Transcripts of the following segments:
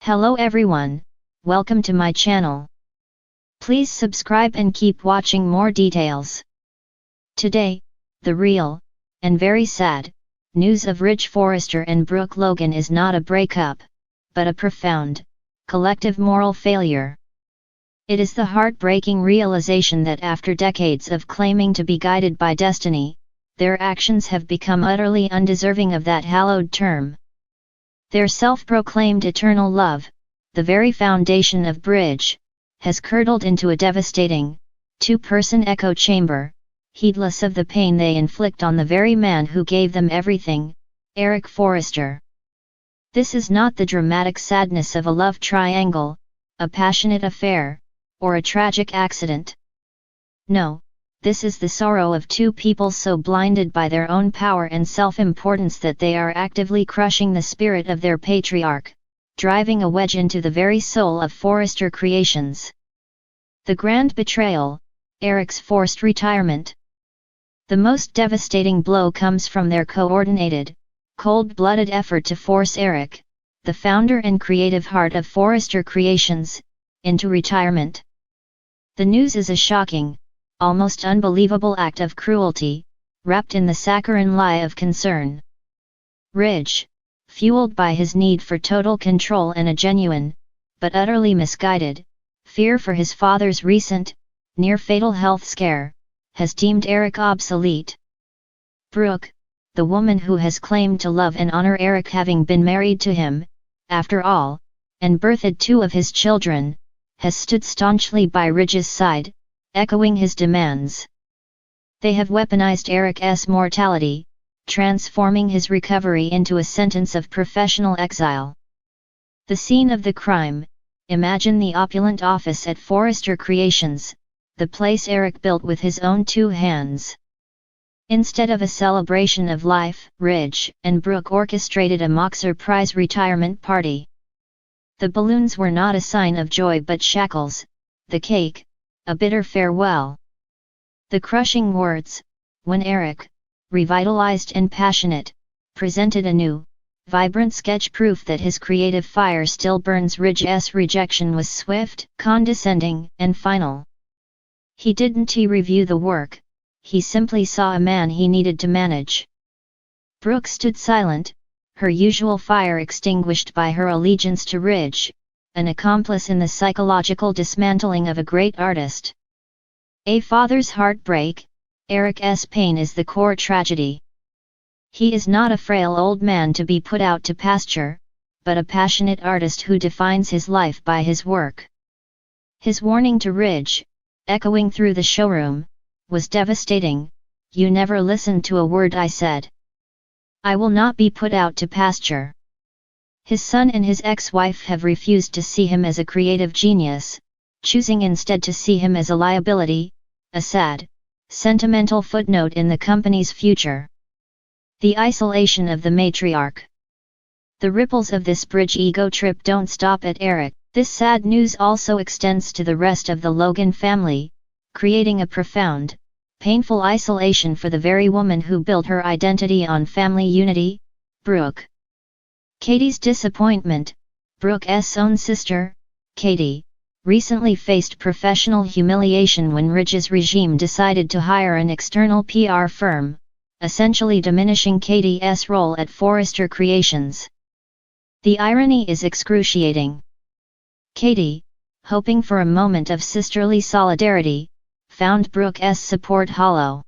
Hello everyone, welcome to my channel. Please subscribe and keep watching more details. Today, the real, and very sad, news of Forrester and Brooke Logan is not a breakup, but a profound, collective moral failure. It is the heartbreaking realization that after decades of claiming to be guided by destiny, their actions have become utterly undeserving of that hallowed term. Their self-proclaimed eternal love, the very foundation of Bridge, has curdled into a devastating, two-person echo chamber, heedless of the pain they inflict on the very man who gave them everything, Forrester. This is not the dramatic sadness of a love triangle, a passionate affair, or a tragic accident. No, this is the sorrow of two people so blinded by their own power and self-importance that they are actively crushing the spirit of their patriarch, driving a wedge into the very soul of Forrester creations. The grand betrayal, Eric's forced retirement. The most devastating blow comes from their coordinated, cold-blooded effort to force Eric, the founder and creative heart of Forrester Creations, into retirement. The news is a shocking, almost unbelievable act of cruelty, wrapped in the saccharine lie of concern. Ridge, fueled by his need for total control and a genuine, but utterly misguided, fear for his father's recent, near-fatal health scare, has deemed Eric obsolete. Brooke, the woman who has claimed to love and honor Eric having been married to him, after all, and birthed two of his children, has stood staunchly by Ridge's side, echoing his demands. They have weaponized Eric's mortality, transforming his recovery into a sentence of professional exile. The scene of the crime, imagine the opulent office at Forrester Creations, the place Eric built with his own two hands. Instead of a celebration of life, Ridge and Brooke orchestrated a mock surprise retirement party. The balloons were not a sign of joy but shackles, the cake, a bitter farewell. The crushing words, when Eric, revitalized and passionate, presented a new, vibrant sketch proof that his creative fire still burns. Ridge's rejection was swift, condescending, and final. He didn't review the work, he simply saw a man he needed to manage. Brooke stood silent, her usual fire extinguished by her allegiance to Ridge, an accomplice in the psychological dismantling of a great artist. A father's heartbreak, Eric's pain is the core tragedy. He is not a frail old man to be put out to pasture, but a passionate artist who defines his life by his work. His warning to Ridge, echoing through the showroom, was devastating. "You never listened to a word I said. I will not be put out to pasture." His son and his ex-wife have refused to see him as a creative genius, choosing instead to see him as a liability, a sad, sentimental footnote in the company's future. The isolation of the matriarch. The ripples of this Bridge ego trip don't stop at Eric. This sad news also extends to the rest of the Logan family, creating a profound, painful isolation for the very woman who built her identity on family unity, Brooke. Katie's disappointment. Brooke's own sister, Katie, recently faced professional humiliation when Ridge's regime decided to hire an external PR firm, essentially diminishing Katie's role at Forrester Creations. The irony is excruciating. Katie, hoping for a moment of sisterly solidarity, found Brooke's support hollow.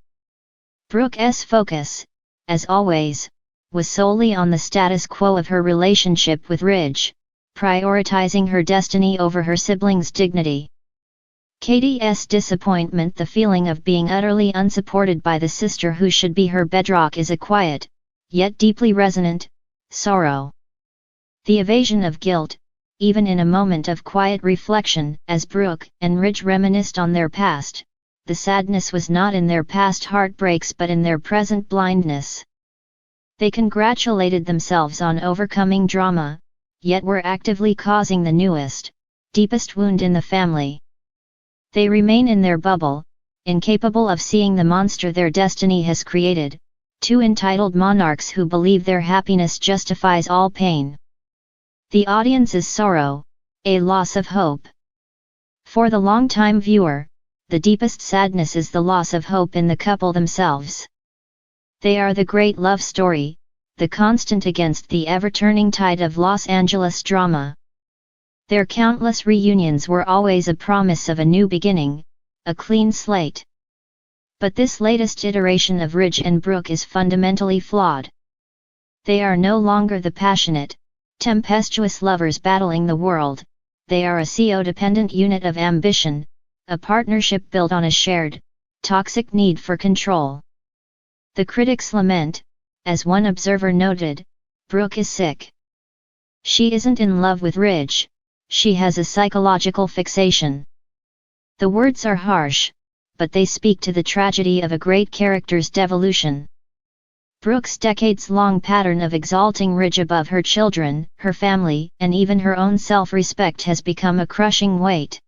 Brooke's focus, as always, was solely on the status quo of her relationship with Ridge, prioritizing her destiny over her siblings' dignity. Katie's disappointment, the feeling of being utterly unsupported by the sister who should be her bedrock, is a quiet, yet deeply resonant, sorrow. The evasion of guilt, even in a moment of quiet reflection, as Brooke and Ridge reminisced on their past, the sadness was not in their past heartbreaks but in their present blindness. They congratulated themselves on overcoming drama, yet were actively causing the newest, deepest wound in the family. They remain in their bubble, incapable of seeing the monster their destiny has created, two entitled monarchs who believe their happiness justifies all pain. The audience's sorrow, a loss of hope. For the long-time viewer, the deepest sadness is the loss of hope in the couple themselves. They are the great love story, the constant against the ever-turning tide of Los Angeles drama. Their countless reunions were always a promise of a new beginning, a clean slate. But this latest iteration of Ridge and Brooke is fundamentally flawed. They are no longer the passionate, tempestuous lovers battling the world, they are a codependent unit of ambition, a partnership built on a shared, toxic need for control. The critics lament, as one observer noted, Brooke is sick. She isn't in love with Ridge, she has a psychological fixation. The words are harsh, but they speak to the tragedy of a great character's devolution. Brooke's decades-long pattern of exalting Ridge above her children, her family, and even her own self-respect has become a crushing weight.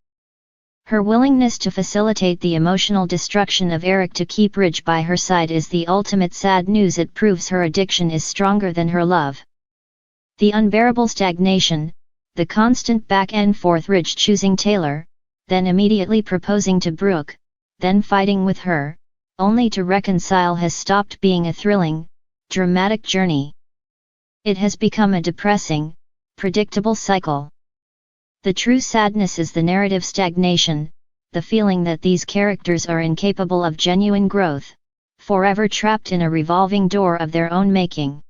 Her willingness to facilitate the emotional destruction of Eric to keep Ridge by her side is the ultimate sad news. It proves her addiction is stronger than her love. The unbearable stagnation, the constant back and forth, Ridge choosing Taylor, then immediately proposing to Brooke, then fighting with her, only to reconcile, has stopped being a thrilling, dramatic journey. It has become a depressing, predictable cycle. The true sadness is the narrative stagnation, the feeling that these characters are incapable of genuine growth, forever trapped in a revolving door of their own making.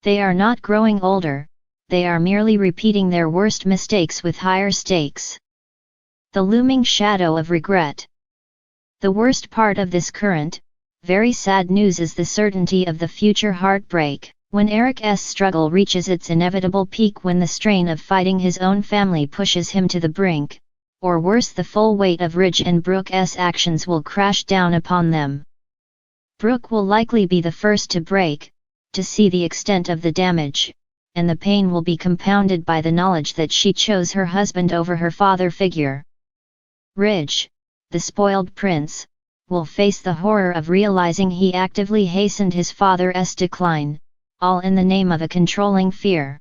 They are not growing older, they are merely repeating their worst mistakes with higher stakes. The looming shadow of regret. The worst part of this current, very sad news is the certainty of the future heartbreak, when Eric's struggle reaches its inevitable peak, when the strain of fighting his own family pushes him to the brink, or worse, the full weight of Ridge and Brooke's actions will crash down upon them. Brooke will likely be the first to break, to see the extent of the damage, and the pain will be compounded by the knowledge that she chose her husband over her father figure. Ridge, the spoiled prince, will face the horror of realizing he actively hastened his father's decline, all in the name of a controlling fear.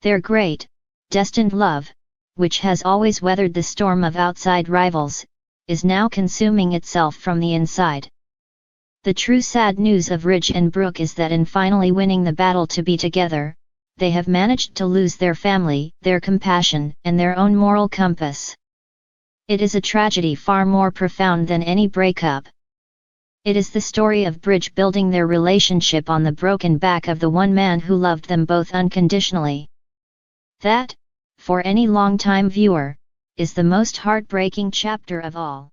Their great, destined love, which has always weathered the storm of outside rivals, is now consuming itself from the inside. The true sad news of Ridge and Brooke is that in finally winning the battle to be together, they have managed to lose their family, their compassion, and their own moral compass. It is a tragedy far more profound than any breakup. It is the story of Ridge building their relationship on the broken back of the one man who loved them both unconditionally. That, for any long-time viewer, is the most heartbreaking chapter of all.